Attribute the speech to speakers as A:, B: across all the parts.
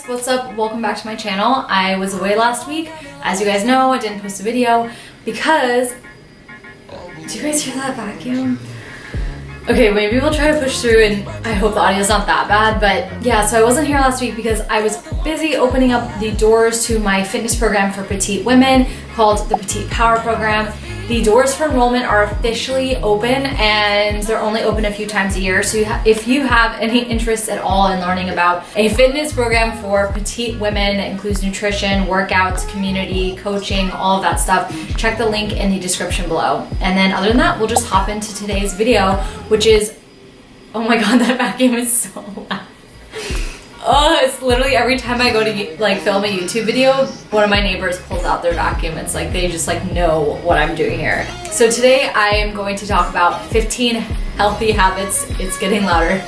A: what's up? Welcome back to my channel. I was away last week. As you guys know, I didn't post a video because... Do you guys hear that vacuum? Okay, maybe we'll try to push through and I hope the audio's not that bad, but yeah, so I wasn't here last week because I was busy opening up the doors to my fitness program for petite women called the Petite PWR program. The doors for enrollment are officially open and they're only open a few times a year. So if you have any interest at all in learning about a fitness program for petite women that includes nutrition, workouts, community, coaching, all of that stuff, check the link in the description below. And then other than that, we'll just hop into today's video, which is, oh my God, that vacuum is so loud. Oh, it's literally every time I go to like film a YouTube video, one of my neighbors pulls out their vacuum. It's like they just like know what I'm doing here. So today I am going to talk about 15 healthy habits. It's getting louder.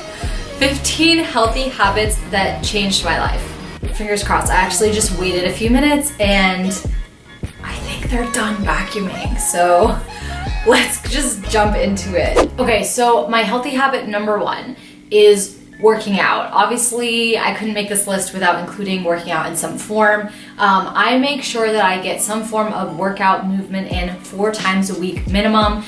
A: 15 healthy habits that changed my life. Fingers crossed. I actually just waited a few minutes and I think they're done vacuuming. So let's just jump into it. Okay, so my healthy habit number one is working out. Obviously, I couldn't make this list without including working out in some form. I make sure that I get some form of workout movement in 4 times a week minimum.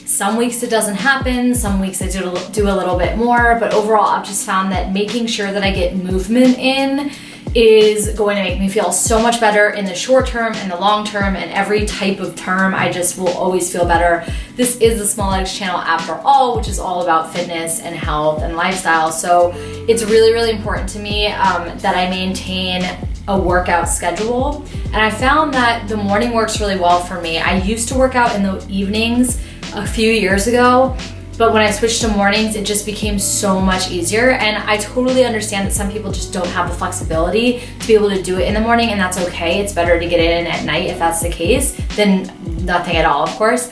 A: Some weeks it doesn't happen, some weeks I do a little bit more, but overall I've just found that making sure that I get movement in is going to make me feel so much better in the short term and the long term and every type of term. I just will always feel better. This is the Smalletics channel after all, which is all about fitness and health and lifestyle. So it's really, really important to me that I maintain a workout schedule. And I found that the morning works really well for me. I used to work out in the evenings a few years ago, but when I switched to mornings, it just became so much easier. And I totally understand that some people just don't have the flexibility to be able to do it in the morning, and that's okay. It's better to get it in at night if that's the case than nothing at all, of course.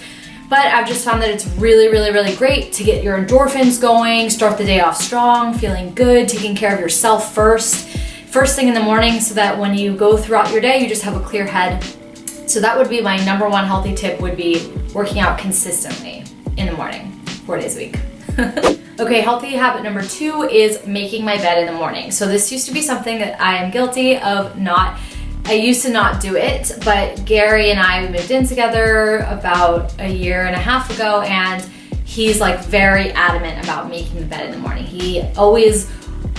A: But I've just found that it's really, really, really great to get your endorphins going, start the day off strong, feeling good, taking care of yourself first thing in the morning, so that when you go throughout your day, you just have a clear head. So that would be my number one healthy tip, would be working out consistently in the morning. 4 days a week. Okay, healthy habit number 2 is making my bed in the morning. So this used to be something that I am guilty of I used to not do it, but Gary and I moved in together about a year and a half ago, and he's like very adamant about making the bed in the morning. He always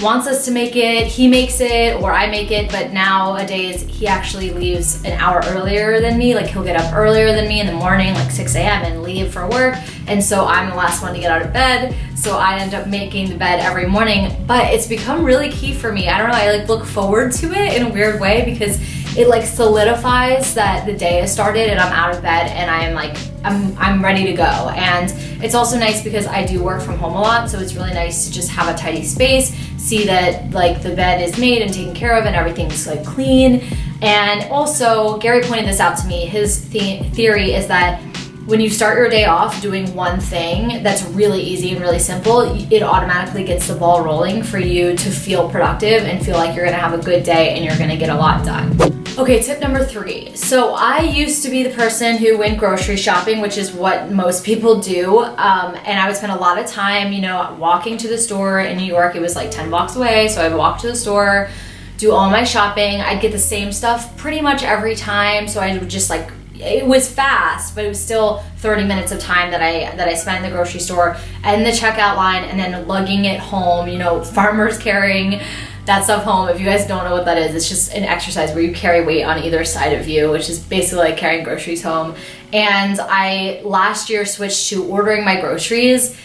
A: wants us to make it, he makes it, or I make it, but nowadays he actually leaves an hour earlier than me. Like he'll get up earlier than me in the morning, like 6 a.m. and leave for work. And so I'm the last one to get out of bed. So I end up making the bed every morning, but it's become really key for me. I don't know, I like look forward to it in a weird way because it like solidifies that the day has started and I'm out of bed and I'm ready to go. And it's also nice because I do work from home a lot, so it's really nice to just have a tidy space, see that like the bed is made and taken care of and everything's like clean. And also Gary pointed this out to me. His theory is that when you start your day off doing one thing that's really easy and really simple, it automatically gets the ball rolling for you to feel productive and feel like you're gonna have a good day and you're gonna get a lot done. Okay, tip number 3. So I used to be the person who went grocery shopping, which is what most people do. And I would spend a lot of time, walking to the store in New York. It was like 10 blocks away. So I would walk to the store, do all my shopping. I'd get the same stuff pretty much every time. So I would just it was fast, but it was still 30 minutes of time that I spent in the grocery store and the checkout line and then lugging it home, farmers carrying that stuff home. If you guys don't know what that is, it's just an exercise where you carry weight on either side of you, which is basically like carrying groceries home. And I last year switched to ordering my groceries.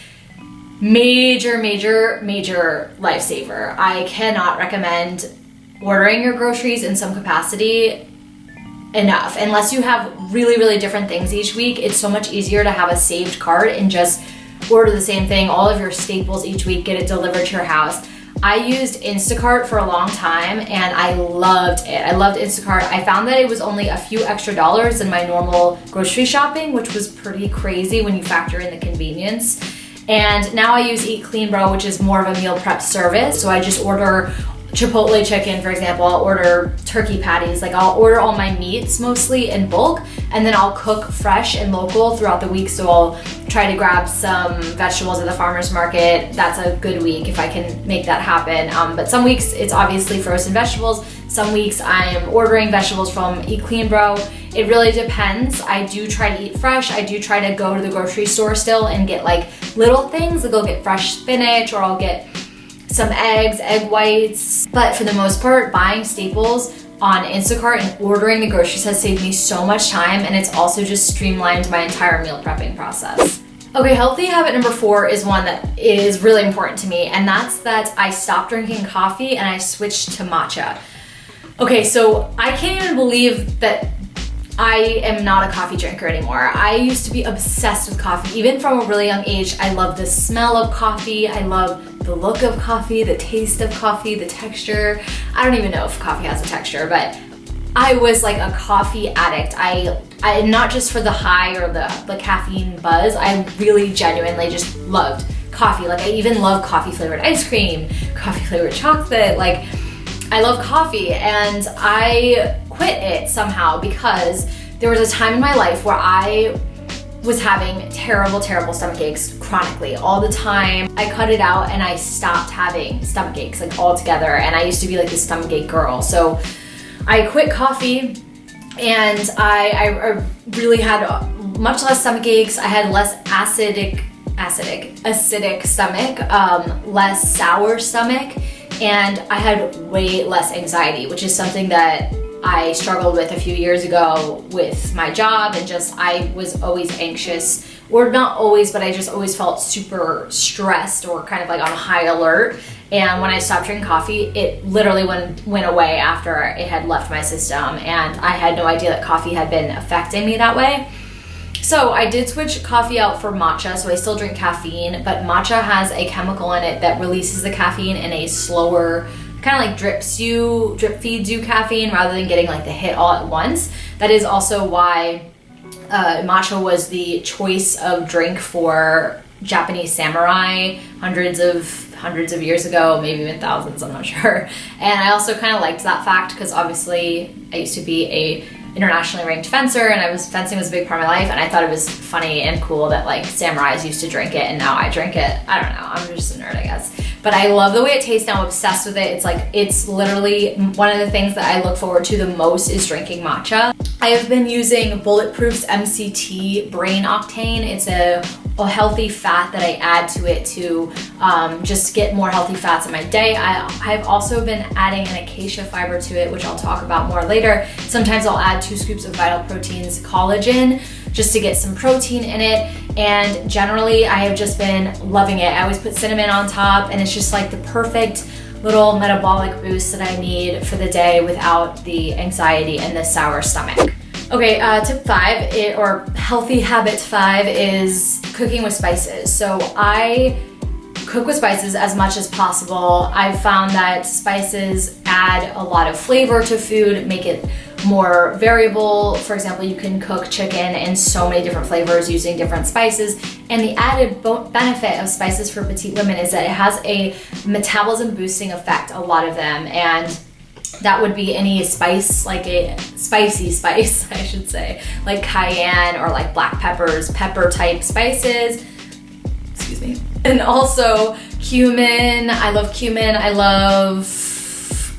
A: Major, major, major lifesaver. I cannot recommend ordering your groceries in some capacity enough. Unless you have really, really different things each week, it's so much easier to have a saved cart and just order the same thing, all of your staples each week, get it delivered to your house. I used Instacart for a long time and I loved it. I loved Instacart. I found that it was only a few extra dollars than my normal grocery shopping, which was pretty crazy when you factor in the convenience. And now I use Eat Clean Bro, which is more of a meal prep service. So I just order Chipotle chicken, for example, I'll order turkey patties. Like I'll order all my meats mostly in bulk, and then I'll cook fresh and local throughout the week. So I'll try to grab some vegetables at the farmer's market. That's a good week if I can make that happen. But some weeks it's obviously frozen vegetables. Some weeks I'm ordering vegetables from Eat Clean Bro. It really depends. I do try to eat fresh. I do try to go to the grocery store still and get like little things. Like I'll get fresh spinach, or I'll get some eggs, egg whites. But for the most part, buying staples on Instacart and ordering the groceries has saved me so much time, and it's also just streamlined my entire meal prepping process. Okay, healthy habit number 4 is one that is really important to me, and that's that I stopped drinking coffee and I switched to matcha. Okay, so I can't even believe that I am not a coffee drinker anymore. I used to be obsessed with coffee. Even from a really young age, I love the smell of coffee. I love the look of coffee, the taste of coffee, the texture. I don't even know if coffee has a texture, but I was like a coffee addict. I not just for the high or the caffeine buzz, I really genuinely just loved coffee. Like I even love coffee flavored ice cream, coffee flavored chocolate. Like I love coffee, and I quit it somehow because there was a time in my life where I was having terrible stomach aches chronically all the time. I cut it out and I stopped having stomach aches like altogether, and I used to be like the stomach ache girl. So I quit coffee, and I really had much less stomach aches. I had less acidic stomach, less sour stomach, and I had way less anxiety, which is something that I struggled with a few years ago with my job, and just I was always anxious, or not always, but I just always felt super stressed or kind of like on high alert. And when I stopped drinking coffee, it literally went away after it had left my system, and I had no idea that coffee had been affecting me that way. So I did switch coffee out for matcha, so I still drink caffeine, but matcha has a chemical in it that releases the caffeine in a slower, kind of like drip feeds you caffeine rather than getting like the hit all at once. That is also why matcha was the choice of drink for Japanese samurai hundreds of years ago, maybe even thousands, I'm not sure. And I also kind of liked that fact because obviously I used to be a internationally ranked fencer, and fencing was a big part of my life, and I thought it was funny and cool that like samurais used to drink it and now I drink it. I don't know, I'm just a nerd, I guess. But I love the way it tastes now. I'm obsessed with it. It's literally one of the things that I look forward to the most is drinking matcha. I have been using Bulletproof's MCT Brain Octane. It's a healthy fat that I add to it to just get more healthy fats in my day. I've also been adding an acacia fiber to it, which I'll talk about more later. Sometimes I'll add 2 scoops of Vital Proteins collagen just to get some protein in it. And generally I have just been loving it. I always put cinnamon on top, and it's just like the perfect little metabolic boost that I need for the day without the anxiety and the sour stomach. Okay, tip 5, or healthy habit 5, is cooking with spices. So I cook with spices as much as possible. I've found that spices add a lot of flavor to food, make it more variable. For example, you can cook chicken in so many different flavors using different spices. And the added benefit of spices for petite women is that it has a metabolism boosting effect, a lot of them. And that would be any spice, like a spicy spice, I should say, like cayenne or like black peppers, pepper type spices. Excuse me. And also cumin. I love cumin.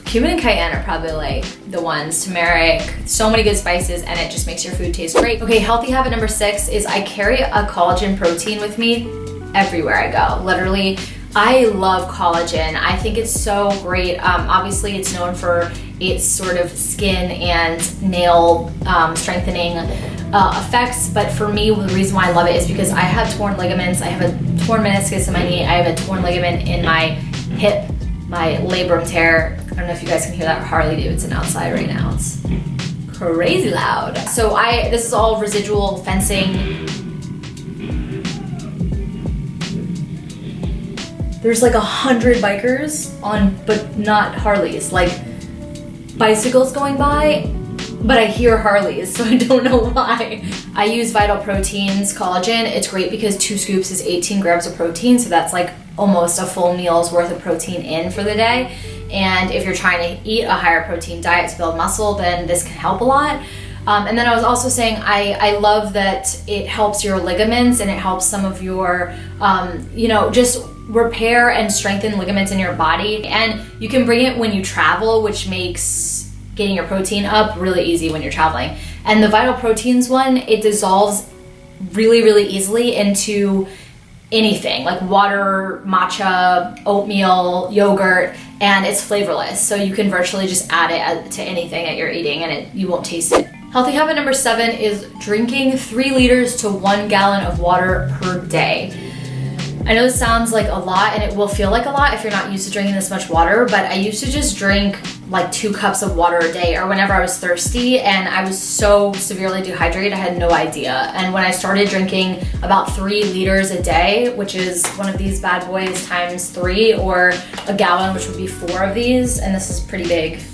A: Cumin and cayenne are probably like the ones. Turmeric, so many good spices, and it just makes your food taste great. Okay, healthy habit number 6 is I carry a collagen protein with me everywhere I go. Literally, I love collagen. I think it's so great. Obviously, it's known for its sort of skin and nail strengthening effects, but for me, the reason why I love it is because I have torn ligaments. I have a torn meniscus in my knee. I have a torn ligament in my hip, my labrum tear. I don't know if you guys can hear that Harley Davidson outside right now. It's crazy loud. So this is all residual fencing. There's like 100 bikers but not Harleys. Like bicycles going by, but I hear Harleys, so I don't know why. I use Vital Proteins collagen. It's great because 2 scoops is 18 grams of protein, so that's like almost a full meal's worth of protein in for the day. And if you're trying to eat a higher protein diet to build muscle, then this can help a lot. And then I was also saying I love that it helps your ligaments and it helps some of your, just repair and strengthen ligaments in your body. And you can bring it when you travel, which makes getting your protein up really easy when you're traveling. And the Vital Proteins one, it dissolves really, really easily into anything like water, matcha, oatmeal, yogurt, and it's flavorless. So you can virtually just add it to anything that you're eating and you won't taste it. Healthy habit number 7 is drinking 3 liters to 1 gallon of water per day. I know this sounds like a lot and it will feel like a lot if you're not used to drinking this much water, but I used to just drink like 2 cups of water a day or whenever I was thirsty, and I was so severely dehydrated I had no idea. And when I started drinking about 3 liters a day, which is one of these bad boys times 3, or a gallon, which would be 4 of these, and this is pretty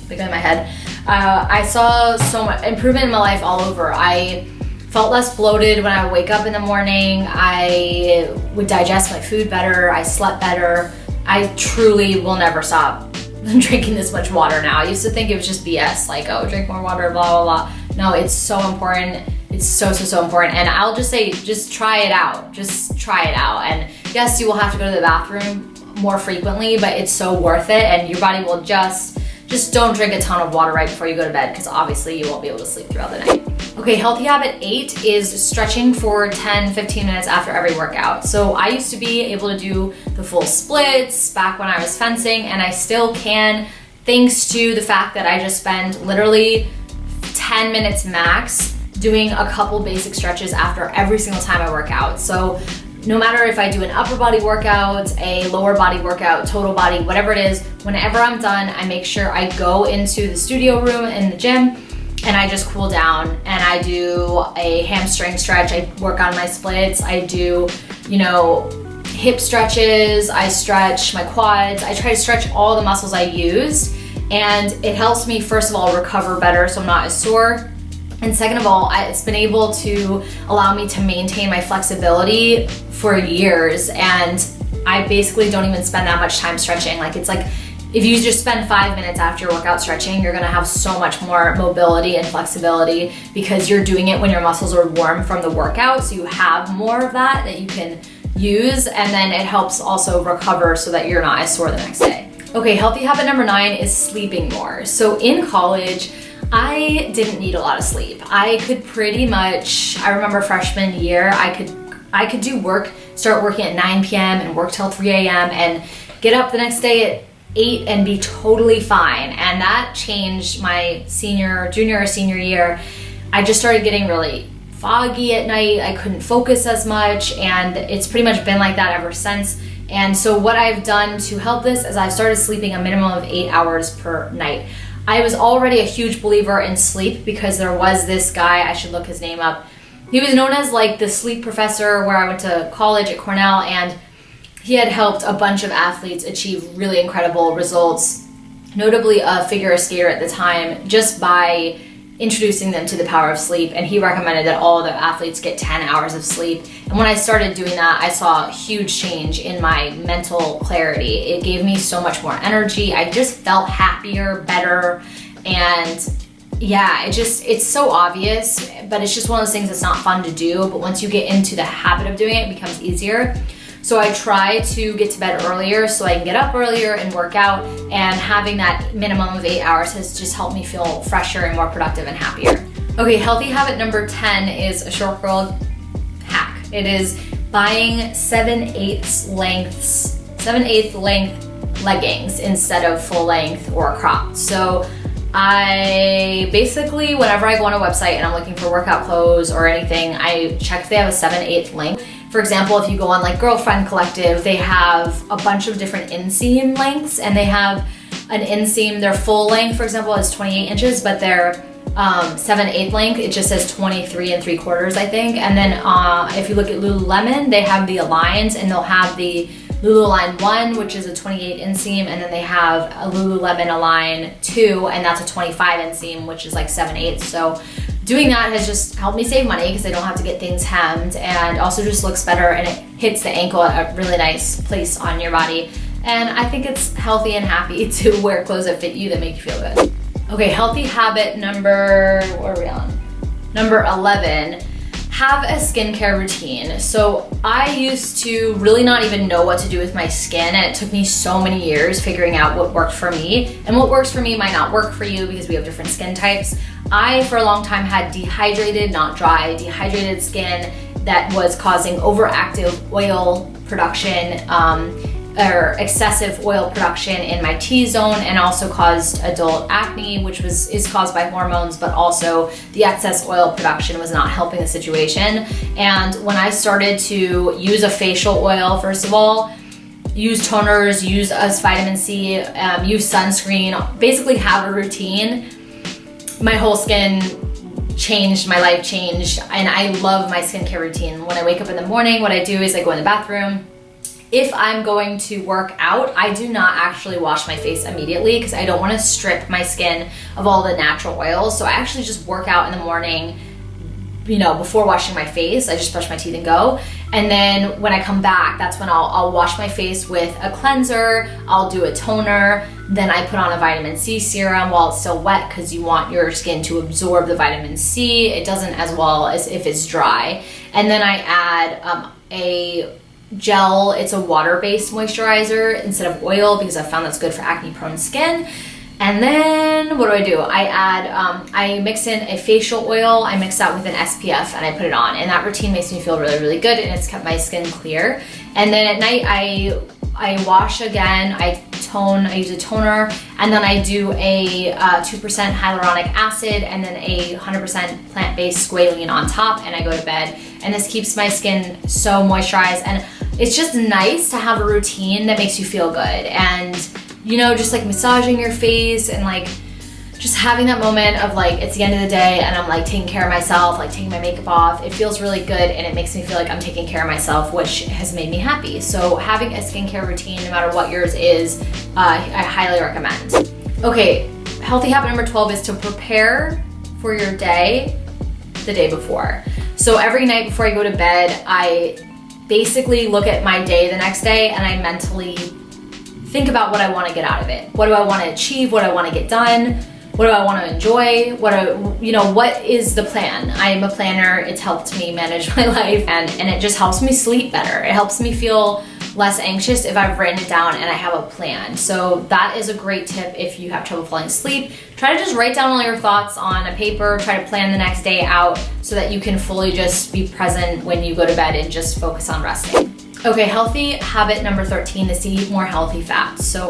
A: bigger in my head, I saw so much improvement in my life all over. I felt less bloated when I would wake up in the morning. I would digest my food better. I slept better. I truly will never stop drinking this much water now. I used to think it was just BS, like, oh, drink more water, blah, blah, blah. No, it's so important. It's so, so, so important. And I'll just say, just try it out. Just try it out. And yes, you will have to go to the bathroom more frequently, but it's so worth it. And your body will just don't drink a ton of water right before you go to bed, because obviously you won't be able to sleep throughout the night. Okay, healthy habit 8 is stretching for 10-15 minutes after every workout. So I used to be able to do the full splits back when I was fencing, and I still can, thanks to the fact that I just spend literally 10 minutes max doing a couple basic stretches after every single time I work out. So no matter if I do an upper body workout, a lower body workout, total body, whatever it is, whenever I'm done, I make sure I go into the studio room in the gym and I just cool down and I do a hamstring stretch. I work on my splits. I do, hip stretches. I stretch my quads. I try to stretch all the muscles I used, and it helps me, first of all, recover better so I'm not as sore. And second of all, it's been able to allow me to maintain my flexibility for years, and I basically don't even spend that much time stretching. Like, it's like if you just spend 5 minutes after your workout stretching, you're gonna have so much more mobility and flexibility because you're doing it when your muscles are warm from the workout, so you have more of that you can use, and then it helps also recover so that you're not as sore the next day. Okay, healthy habit number 9 is sleeping more. So in college, I didn't need a lot of sleep. I could pretty much, I remember freshman year, I could do work, start working at 9 p.m. and work till 3 a.m. and get up the next day at 8 and be totally fine. And that changed my junior or senior year. I just started getting really foggy at night. I couldn't focus as much, and it's pretty much been like that ever since. And so what I've done to help this is I've started sleeping a minimum of 8 hours per night. I was already a huge believer in sleep because there was this guy, I should look his name up. He was known as like the sleep professor where I went to college at Cornell, and he had helped a bunch of athletes achieve really incredible results, notably a figure skater at the time, just by introducing them to the power of sleep. And he recommended that all the athletes get 10 hours of sleep. And when I started doing that, I saw a huge change in my mental clarity. It gave me so much more energy. I just felt happier, better, and yeah, it's so obvious, but it's just one of those things that's not fun to do. But once you get into the habit of doing it, it becomes easier. So I try to get to bed earlier so I can get up earlier and work out, and having that minimum of 8 hours has just helped me feel fresher and more productive and happier. Okay, healthy habit number 10 is a short girl hack. It is buying 7/8 length leggings instead of full length or cropped. So I basically, whenever I go on a website and I'm looking for workout clothes or anything, I check if they have a 7/8 length. For example, if you go on like Girlfriend Collective, they have a bunch of different inseam lengths, and they have an inseam, their full length, for example, is 28 inches, but their 7/8 length, it just says 23 3/4, I think. And then if you look at Lululemon, they have the Aligns, and they'll have the Lululemon 1, which is a 28 inseam, and then they have a Lululemon Align 2, and that's a 25 inseam, which is like 7/8. So doing that has just helped me save money because I don't have to get things hemmed, and also just looks better, and it hits the ankle at a really nice place on your body. and I think it's healthy and happy to wear clothes that fit you, that make you feel good. Okay, healthy habit number, what are we on? Number 11, have a skincare routine. So I used to really not even know what to do with my skin, and it took me so many years figuring out what worked for me, and what works for me might not work for you because we have different skin types. I, for a long time, had dehydrated, not dry, dehydrated skin that was causing overactive oil production, or excessive oil production in my T-zone, and also caused adult acne, which is caused by hormones, but also the excess oil production was not helping the situation. And when I started to use a facial oil, first of all, use toners, use vitamin C, use sunscreen, basically have a routine, my whole skin changed, my life changed, and I love my skincare routine. When I wake up in the morning, what I do is I go in the bathroom. If I'm going to work out, I do not actually wash my face immediately because I don't want to strip my skin of all the natural oils. So I actually just work out in the morning, you know, before washing my face. I just brush my teeth and go. And then when I come back, that's when I'll wash my face with a cleanser, I'll do a toner, then I put on a vitamin C serum while it's still wet because you want your skin to absorb the vitamin C. It doesn't as well as if it's dry. And then I add a gel. It's a water-based moisturizer instead of oil because I found that's good for acne-prone skin. And then what do? I add, I mix in a facial oil, I mix that with an SPF, and I put it on. And that routine makes me feel really, really good, and it's kept my skin clear. And then at night, I wash again, I tone, I use a toner, and then I do a 2% hyaluronic acid and then a 100% plant-based squalene on top, and I go to bed. And this keeps my skin so moisturized, and it's just nice to have a routine that makes you feel good. And you know, just like massaging your face and like just having that moment of like, it's the end of the day and I'm like taking care of myself, like taking my makeup off. It feels really good and it makes me feel like I'm taking care of myself, which has made me happy. So having a skincare routine, no matter what yours is, I highly recommend. Okay, healthy habit number 12 is to prepare for your day the day before. So every night before I go to bed, I basically look at my day the next day and I mentally think about what I want to get out of it. What do I want to achieve? What do I want to get done? What do I want to enjoy? What is the plan? I am a planner. It's helped me manage my life and it just helps me sleep better. It helps me feel less anxious if I've written it down and I have a plan. So that is a great tip if you have trouble falling asleep. Try to just write down all your thoughts on a paper, try to plan the next day out so that you can fully just be present when you go to bed and just focus on resting. Okay, healthy habit number 13 is to eat more healthy fats. So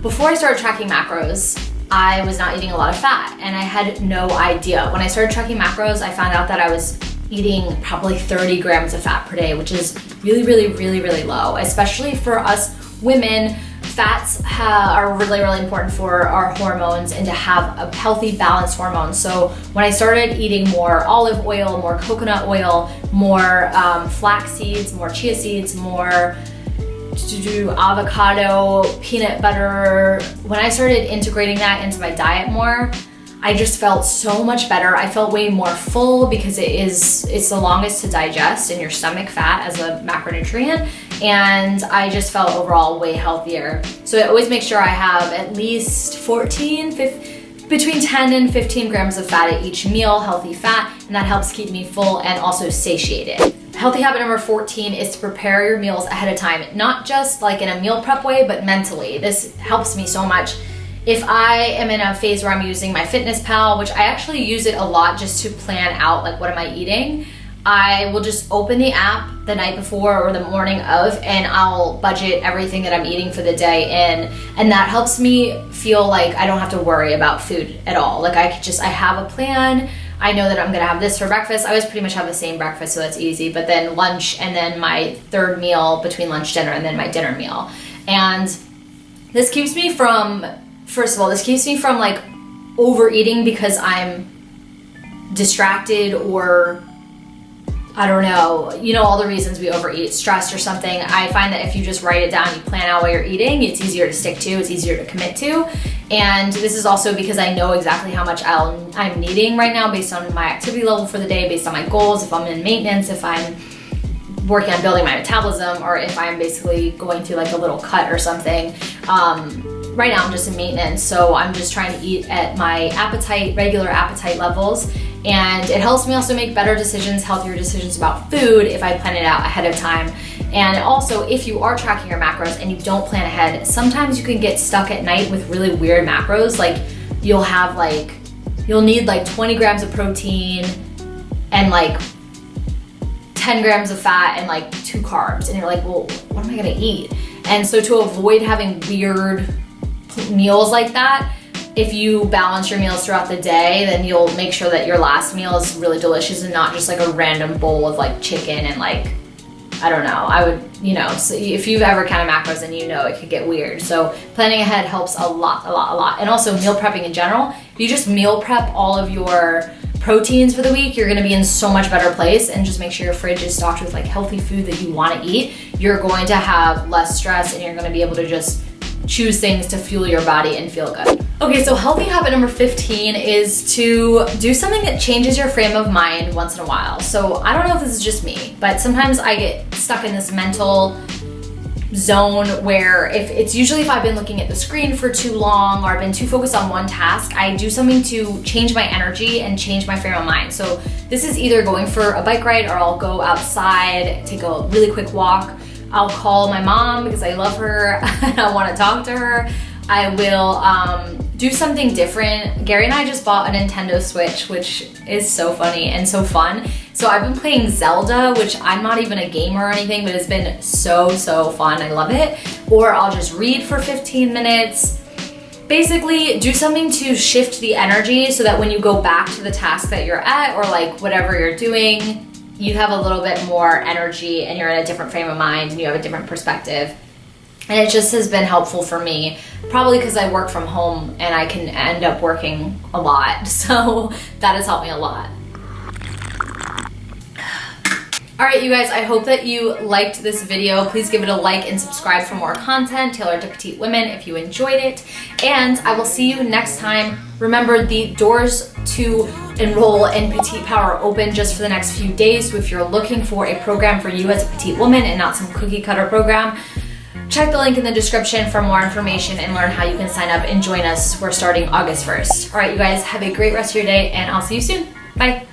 A: before I started tracking macros, I was not eating a lot of fat and I had no idea. When I started tracking macros, I found out that I was eating probably 30 grams of fat per day, which is really, really, really, really low. Especially for us women, fats are really, really important for our hormones and to have a healthy, balanced hormone. So when I started eating more olive oil, more coconut oil, more flax seeds, more chia seeds, more avocado, peanut butter, when I started integrating that into my diet more, I just felt so much better. I felt way more full because it's the longest to digest in your stomach, fat as a macronutrient, and I just felt overall way healthier. So I always make sure I have at least between 10 and 15 grams of fat at each meal, healthy fat, and that helps keep me full and also satiated. Healthy habit number 14 is to prepare your meals ahead of time, not just like in a meal prep way, but mentally. This helps me so much. If I am in a phase where I'm using my FitnessPal, which I actually use it a lot just to plan out like what am I eating, I will just open the app the night before or the morning of and I'll budget everything that I'm eating for the day in, and that helps me feel like I don't have to worry about food at all. Like I have a plan. I know that I'm gonna have this for breakfast. I always pretty much have the same breakfast, so that's easy, but then lunch and then my third meal between lunch, dinner, and then my dinner meal. And this keeps me from, first of all, like overeating because I'm distracted or I don't know, all the reasons we overeat, stressed or something. I find that if you just write it down, you plan out what you're eating, it's easier to stick to, it's easier to commit to. And this is also because I know exactly how much I'm needing right now based on my activity level for the day, based on my goals, if I'm in maintenance, if I'm working on building my metabolism, or if I'm basically going through like a little cut or something. Right now I'm just in maintenance, so I'm just trying to eat at my appetite, regular appetite levels, and it helps me also make better decisions, healthier decisions about food if I plan it out ahead of time. And also, if you are tracking your macros and you don't plan ahead, sometimes you can get stuck at night with really weird macros. Like you'll need like 20 grams of protein and like 10 grams of fat and like 2 carbs, and you're like, well, what am I gonna eat? And so to avoid having weird meals like that, if you balance your meals throughout the day, then you'll make sure that your last meal is really delicious and not just like a random bowl of like chicken and like, I don't know, I would, you know, so if you've ever counted macros, then you know it could get weird. So planning ahead helps a lot. And also meal prepping in general. If you just meal prep all of your proteins for the week, you're gonna be in so much better place, and just make sure your fridge is stocked with like healthy food that you wanna eat. You're going to have less stress, and you're gonna be able to just choose things to fuel your body and feel good. Okay, so healthy habit number 15 is to do something that changes your frame of mind once in a while. So I don't know if this is just me, but sometimes I get stuck in this mental zone where it's usually if I've been looking at the screen for too long, or I've been too focused on one task, I do something to change my energy and change my frame of mind. So this is either going for a bike ride, or I'll go outside, take a really quick walk. I'll call my mom because I love her and I want to talk to her. I will do something different. Gary and I just bought a Nintendo Switch, which is so funny and so fun. So I've been playing Zelda, which I'm not even a gamer or anything, but it's been so fun. I love it. Or I'll just read for 15 minutes. Basically, do something to shift the energy so that when you go back to the task that you're at, or like whatever you're doing, you have a little bit more energy and you're in a different frame of mind and you have a different perspective. And it just has been helpful for me, probably because I work from home and I can end up working a lot. So that has helped me a lot. All right, you guys, I hope that you liked this video. Please give it a like and subscribe for more content tailored to petite women if you enjoyed it. And I will see you next time. Remember, the doors to enroll in Petite Power are open just for the next few days. So if you're looking for a program for you as a petite woman and not some cookie cutter program, check the link in the description for more information and learn how you can sign up and join us. We're starting August 1st. All right, you guys, have a great rest of your day, and I'll see you soon. Bye.